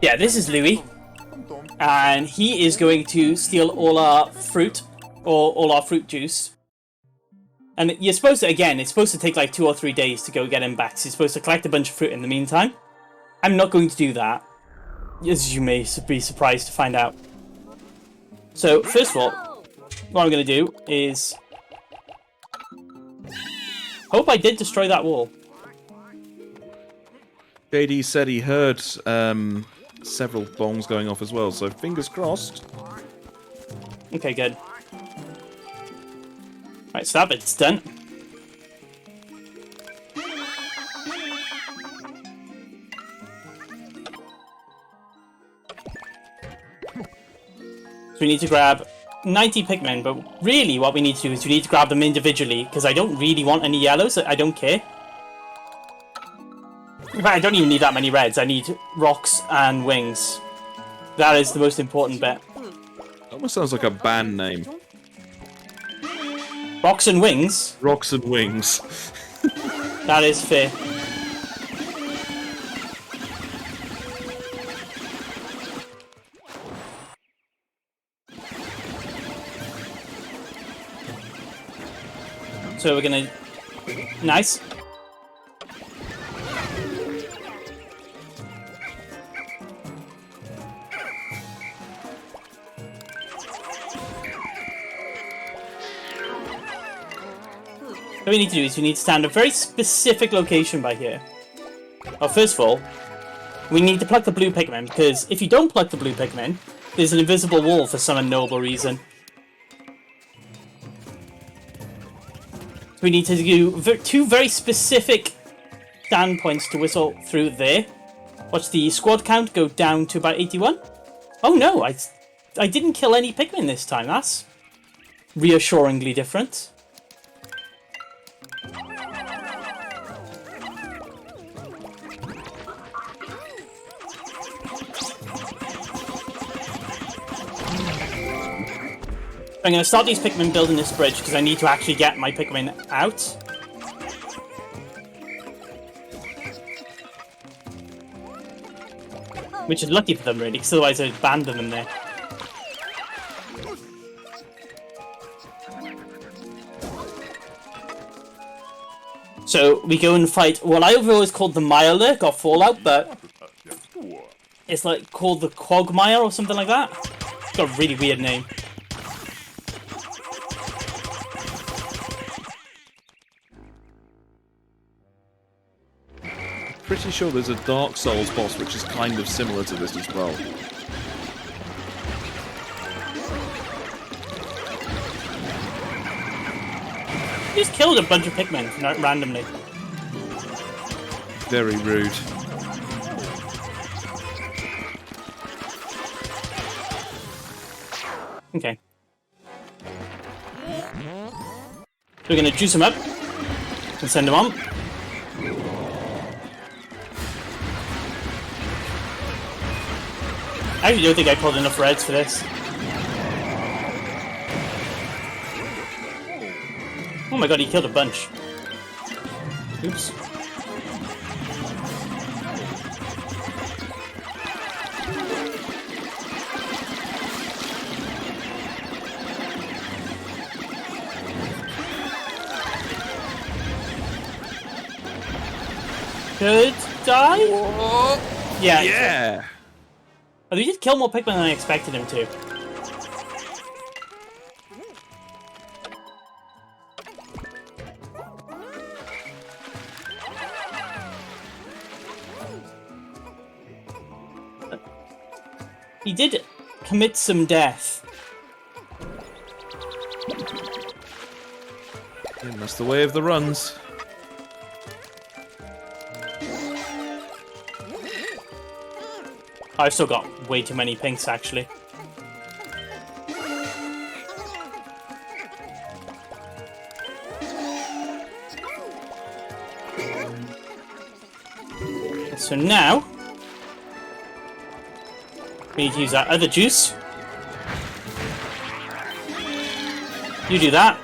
Yeah, this is Louis. And he is going to steal all our fruit, or all our fruit juice. And you're supposed to, again, it's supposed to take like 2 or 3 days to go get him back. So you're supposed to collect a bunch of fruit in the meantime. I'm not going to do that, as you may be surprised to find out. So, first of all, what I'm going to do is... hope I did destroy that wall. JD said he heard several bombs going off as well, so fingers crossed. Okay, good. Right, so that bit's done. So we need to grab 90 Pikmin, but really what we need to do is we need to grab them individually, because I don't really want any yellows, I don't care. In fact, I don't even need that many reds, I need rocks and wings. That is the most important bit. Almost sounds like a band name. Rocks and wings? Rocks and Wings. That is fair. So we're gonna... nice. What we need to do is we need to stand a very specific location by here. Well, first of all, we need to pluck the blue Pikmin, because if you don't pluck the blue Pikmin, there's an invisible wall for some unknowable reason. So we need to do 2 very specific stand points to whistle through there. Watch the squad count go down to about 81. Oh no, I didn't kill any Pikmin this time. That's reassuringly different. I'm going to start these Pikmin building this bridge because I need to actually get my Pikmin out. Which is lucky for them, really, because otherwise I'd abandon them there. So we go and fight what I've always called the Mirelurk or Fallout, but it's like called the Quagmire or something like that. It's got a really weird name. Pretty sure there's a Dark Souls boss which is kind of similar to this as well. You just killed a bunch of Pikmin randomly. Very rude. Okay. So we're gonna juice them up. And send them on. I actually don't think I pulled enough reds for this. Oh my god, he killed a bunch. Oops. Could die? Whoa. Yeah. Yeah. Oh, he did kill more Pikmin than I expected him to. He did commit some death. That's the way of the runs. I've still got way too many pinks, actually. So now, we need to use that other juice. You do that.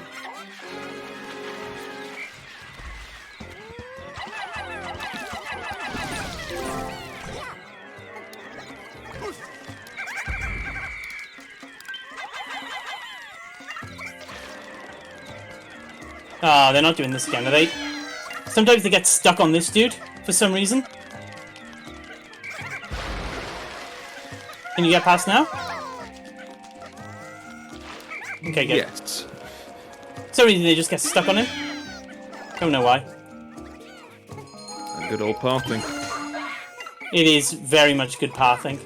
Ah, they're not doing this again, are they? Sometimes they get stuck on this dude, for some reason. Can you get past now? Okay, good. Yes. For some reason they just get stuck on him. Don't know why. A good old pathing. It is very much good pathing.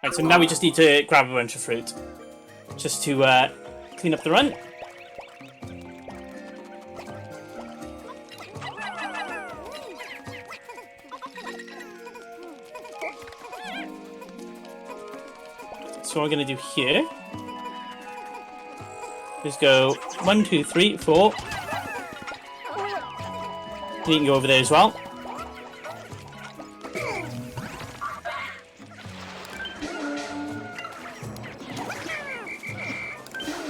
Right, so now we just need to grab a bunch of fruit. Just to clean up the run. So what we're going to do here is go 1, 2, 3, 4. You can go over there as well.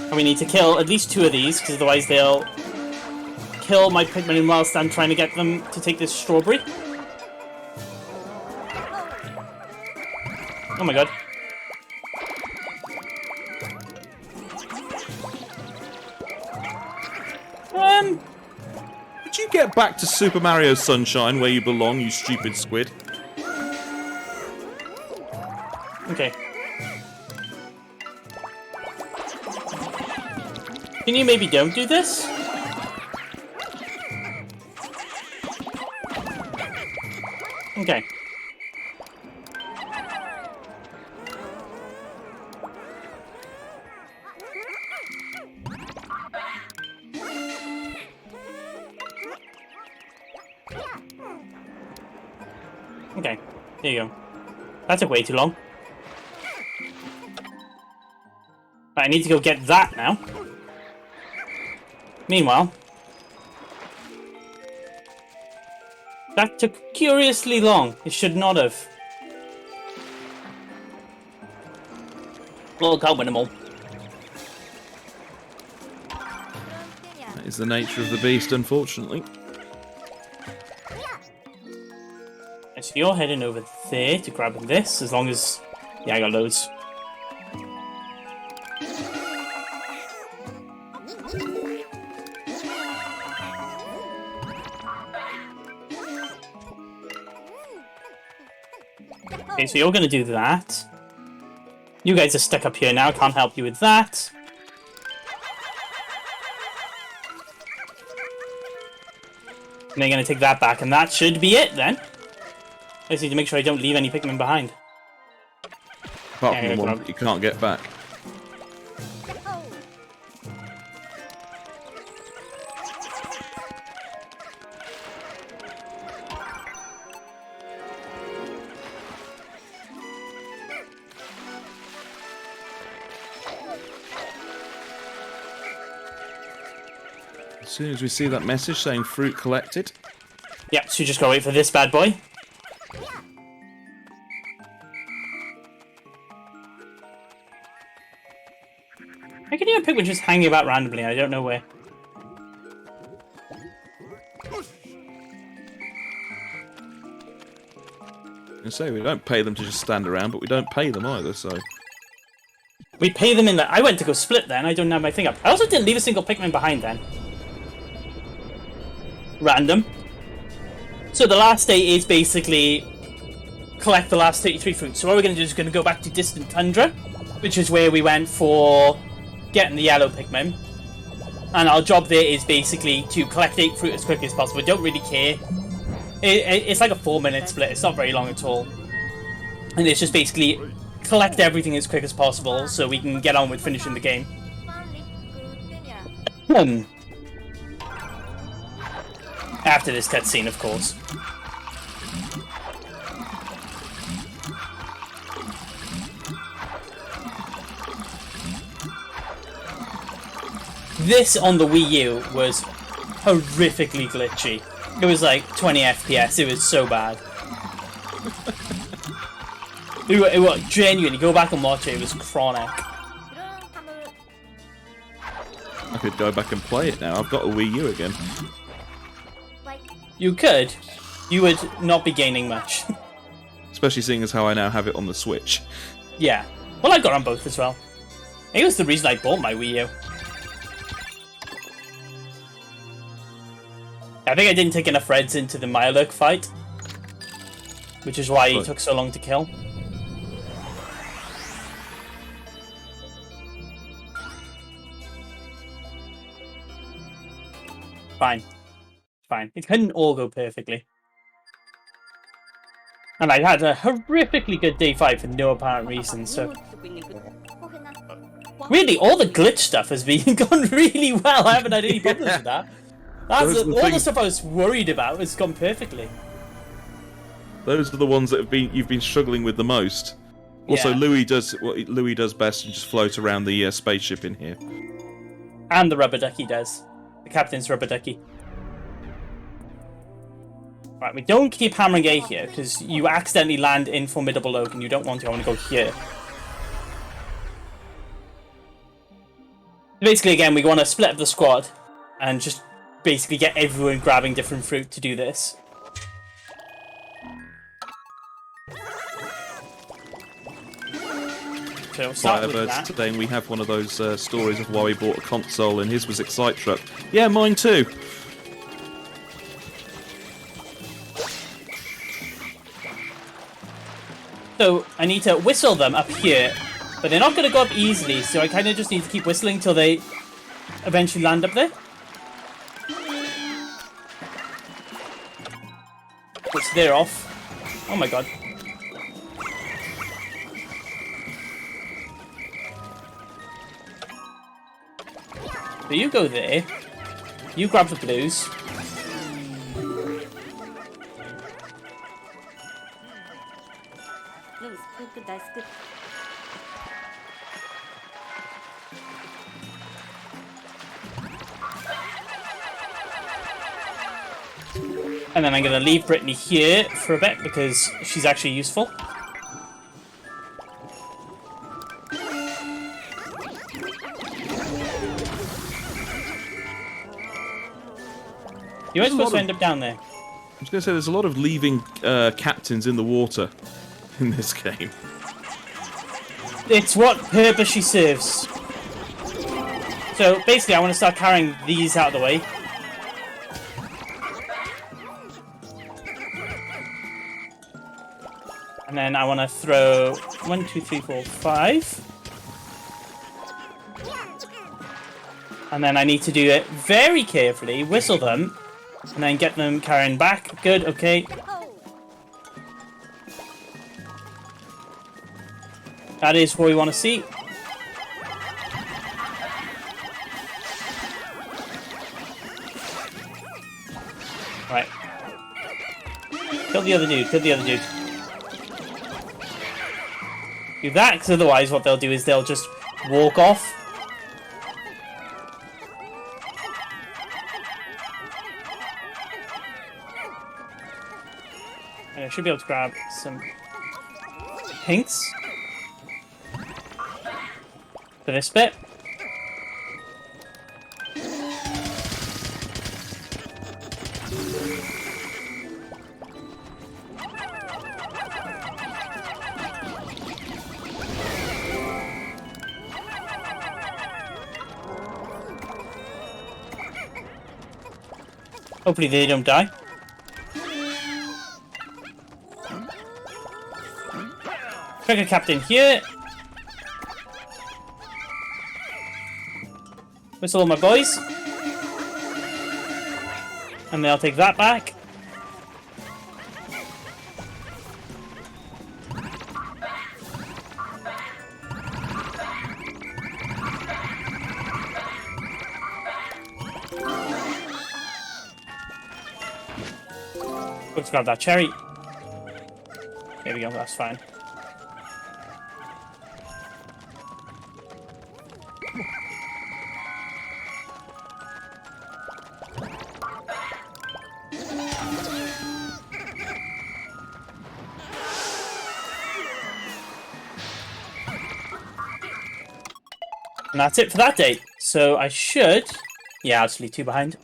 And we need to kill at least 2 of these, because otherwise they'll kill my Pikmin whilst I'm trying to get them to take this strawberry. Oh my god. Did you get back to Super Mario Sunshine where you belong, you stupid squid? Okay. Can you maybe don't do this? Okay. Okay, there you go. That took way too long. Right, I need to go get that now. Meanwhile, that took curiously long. It should not have. Well, can't win them all. That is the nature of the beast, unfortunately. So you're heading over there to grab this, as long as... Yeah, I got loads. Okay, so you're gonna do that. You guys are stuck up here now, can't help you with that. And they're gonna take that back, and that should be it then. I just need to make sure I don't leave any Pikmin behind. Apart Yeah, from the go one on. that you can't get back. As soon as we see that message saying fruit collected. Yep, so you just gotta wait for this bad boy. I can hear a Pikmin just hanging about randomly, I don't know where. I say we don't pay them to just stand around, but we don't pay them either, so... We pay them in the... I went to go split then, I don't have my thing up. I also didn't leave a single Pikmin behind then. Random. So the last day is basically collect the last 33 fruits. So what we're going to do is we're going to go back to Distant Tundra, which is where we went for getting the yellow Pikmin. And our job there is basically to collect 8 fruit as quickly as possible. We don't really care. It's like a 4-minute split. It's not very long at all. And it's just basically collect everything as quick as possible so we can get on with finishing the game. After this cutscene, of course. This on the Wii U was horrifically glitchy. It was like 20 FPS. It was so bad. It was genuinely, go back and watch it. It was chronic. I could go back and play it now. I've got a Wii U again. You could. You would not be gaining much. Especially seeing as how I now have it on the Switch. Yeah. Well, I got on both as well. I think it was the reason I bought my Wii U. I think I didn't take enough reds into the Mirelurk fight, which is why he took so long to kill. Fine. Fine. It couldn't all go perfectly. And I had a horrifically good day 5 for no apparent reason, so... Weirdly, all the glitch stuff has been gone really well. I haven't had any problems with that. That's all the stuff I was worried about has gone perfectly. Those are the ones that you've been struggling with the most. Also, Yeah. Louis does what Louis does best and just float around the spaceship in here. And the rubber ducky does. The captain's rubber ducky. Right, we don't keep hammering A here, because you accidentally land in Formidable Oak and you don't want to. I want to go here. Basically, again, we want to split up the squad and just basically get everyone grabbing different fruit to do this. So start with Firebird's that. today, and we have one of those stories of why we bought a console, and his was Excite Truck. Yeah, mine too. So I need to whistle them up here, but they're not going to go up easily, so I kind of just need to keep whistling until they eventually land up there. Which they're off. Oh my god. So you go there, you grab the blues. And then I'm going to leave Brittany here for a bit because she's actually useful. You were supposed to end up down there. I was going to say, there's a lot of leaving captains in the water in this game. It's what purpose she serves. So basically I want to start carrying these out of the way. And then I want to throw 1, 2, 3, 4, 5. And then I need to do it very carefully, whistle them, and then get them carrying back. Good, okay. That is what we want to see. Right. Kill the other dude, kill the other dude. Do that, because otherwise what they'll do is they'll just walk off. I should be able to grab some pinks for this bit. Hopefully they don't die. Trigger captain here. Whistle all my boys. And then I'll take that back. Let's grab that cherry. There we go, that's fine. And that's it for that day. So I should... Yeah, I'll just leave 2 behind.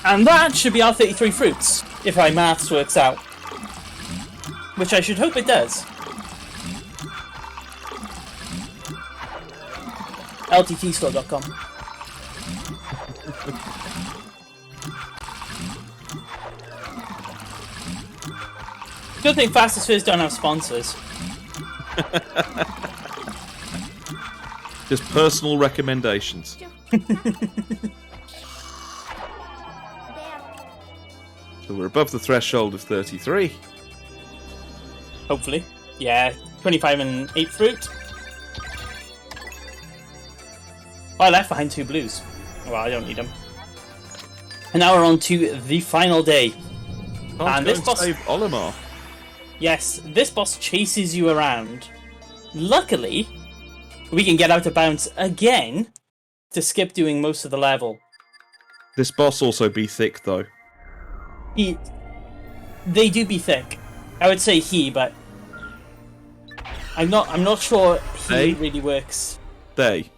And that should be our 33 fruits, if my maths works out. Which I should hope it does. LTTstore.com. Good thing Fastest Fizz don't have sponsors. Just personal recommendations. So we're above the threshold of 33. Hopefully. Yeah, 25 and 8 fruit. Oh, I left behind 2 blues. Well, I don't need them. And now we're on to the final day. And this boss... save Olimar. Yes, this boss chases you around. Luckily, we can get out of bounds again to skip doing most of the level. This boss also be thick, though. They do be thick. I would say he, but I'm not sure he really works. They.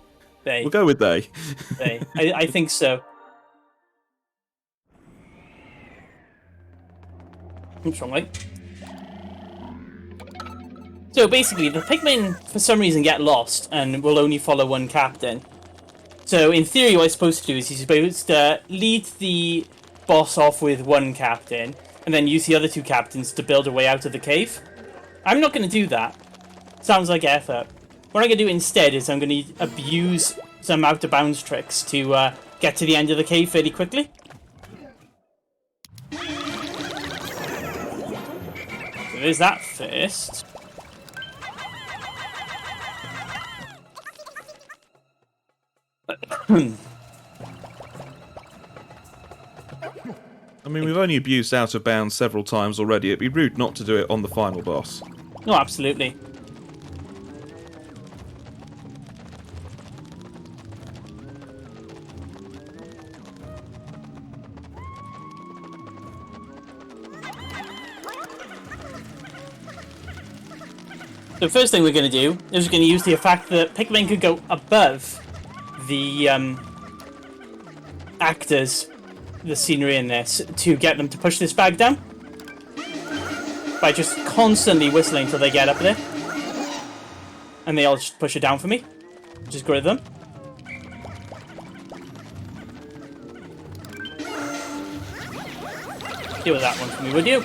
We'll go with they. They. I think so. What's wrong, right? So basically, the Pikmin, for some reason, get lost and will only follow one captain. So in theory, what he's supposed to do is he's supposed to lead the boss off with one captain, and then use the other 2 captains to build a way out of the cave. I'm not going to do that. Sounds like effort. What I'm going to do instead is I'm going to abuse some out-of-bounds tricks to get to the end of the cave fairly quickly. So there's that first. I mean, we've only abused out of bounds several times already. It'd be rude not to do it on the final boss. No, absolutely. The first thing we're going to do is we're going to use the fact that Pikmin could go above the actors, the scenery in this, to get them to push this bag down by just constantly whistling till they get up there, and they all just push it down for me. Just grid them. Deal with that one for me, would you?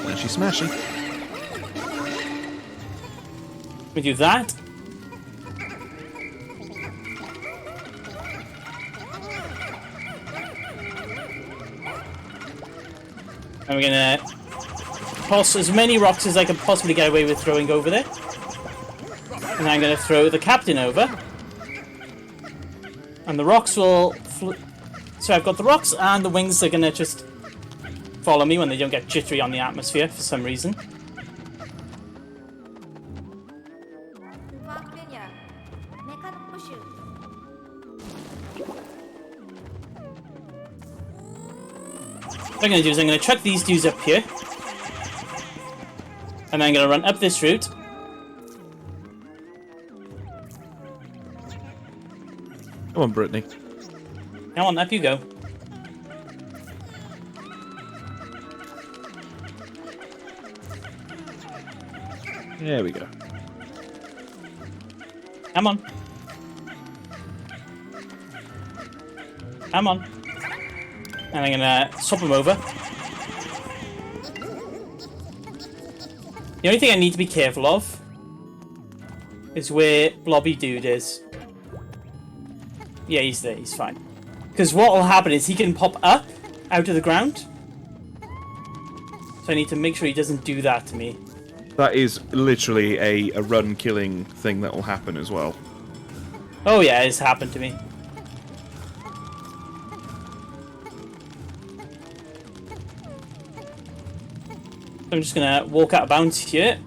Smashy smashy. We do that. And we're gonna toss as many rocks as I can possibly get away with throwing over there. And I'm gonna throw the captain over. And the rocks will... So I've got the rocks, and the wings are gonna just follow me when they don't get jittery on the atmosphere for some reason. I'm going to do is I'm going to chuck these dudes up here. And then I'm going to run up this route. Come on, Brittany. Come on, up you go. There we go. Come on. Come on. And I'm gonna swap them over. The only thing I need to be careful of is where Blobby Dude is. Yeah, he's there, he's fine. Because what will happen is he can pop up out of the ground. So I need to make sure he doesn't do that to me. That is literally a run-killing thing that will happen as well. Oh yeah, it's happened to me. I'm just gonna walk out of bounds here.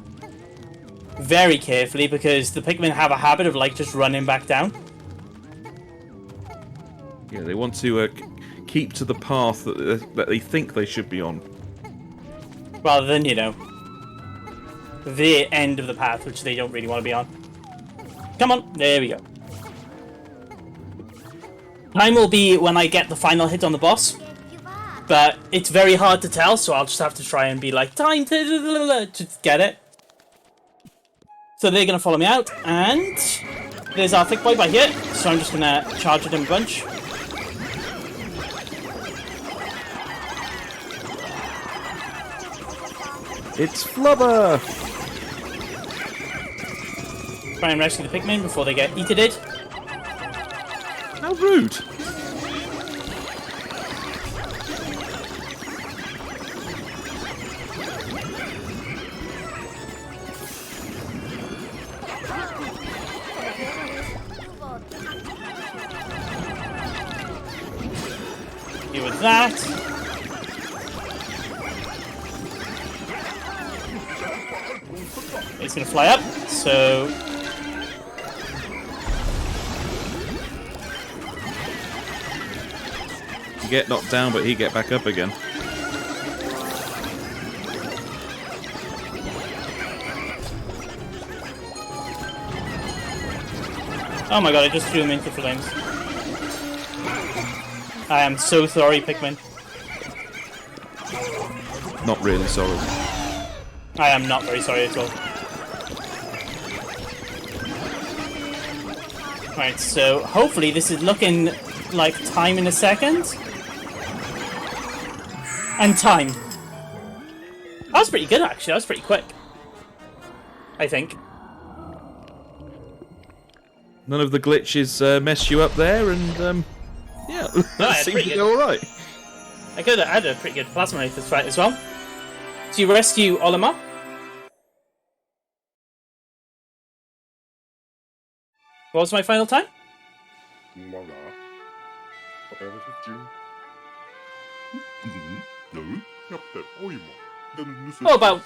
Very carefully, because the Pikmin have a habit of like just running back down. Yeah, they want to keep to the path that they think they should be on. Rather than, you know, the end of the path, which they don't really want to be on. Come on, there we go. Time will be when I get the final hit on the boss. But it's very hard to tell, so I'll just have to try and be like, time to get it. So they're going to follow me out, and there's our thick boy by here, so I'm just going to charge at him a bunch. It's Flubber! Try and rescue the Pikmin before they get eaten. How rude! Deal with that. It's going to fly up, so... You get knocked down, but he get back up again. Oh my god, I just threw him into flames. I am so sorry, Pikmin. Not really sorry. I am not very sorry at all. Right, so hopefully this is looking like time in a second. And time. That was pretty good, actually. That was pretty quick. I think. None of the glitches mess you up there, and yeah, that seems to go alright. I could have had a pretty good plasma knife this fight as well. So you rescue Olimar. What was my final time? Oh, about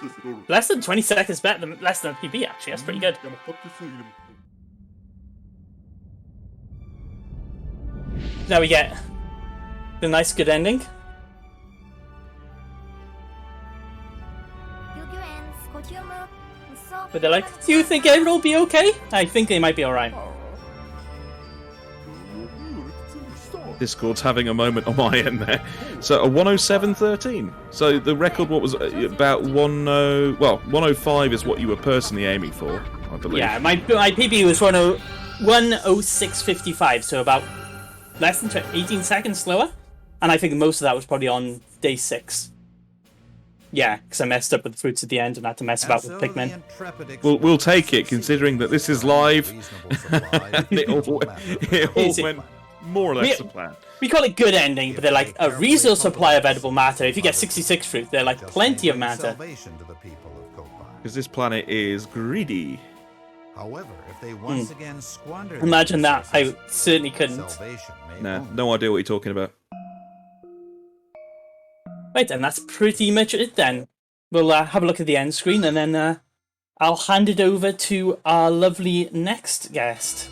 less than 20 seconds better than less than a PB, actually. That's pretty good. Now we get the nice good ending. But they're like, do you think everyone will be okay? I think they might be alright. Discord's having a moment on my end there. So a 107.13. So the record, what was about 105 is what you were personally aiming for, I believe. Yeah, my PB was 106.55, so about less than 18 seconds slower. And I think most of that was probably on day 6. Yeah, because I messed up with the fruits at the end and had to mess about with Pikmin. We'll take it, considering that this is live. it all went more or less to plan. We call it good ending, but they're like a reasonable supply of edible matter. If you get 66 fruit, they're like plenty of matter. Because this planet is greedy. However, if they once again squander, imagine that. I certainly couldn't. Nah, no idea what you're talking about. Right, and that's pretty much it then. We'll have a look at the end screen, and then I'll hand it over to our lovely next guest.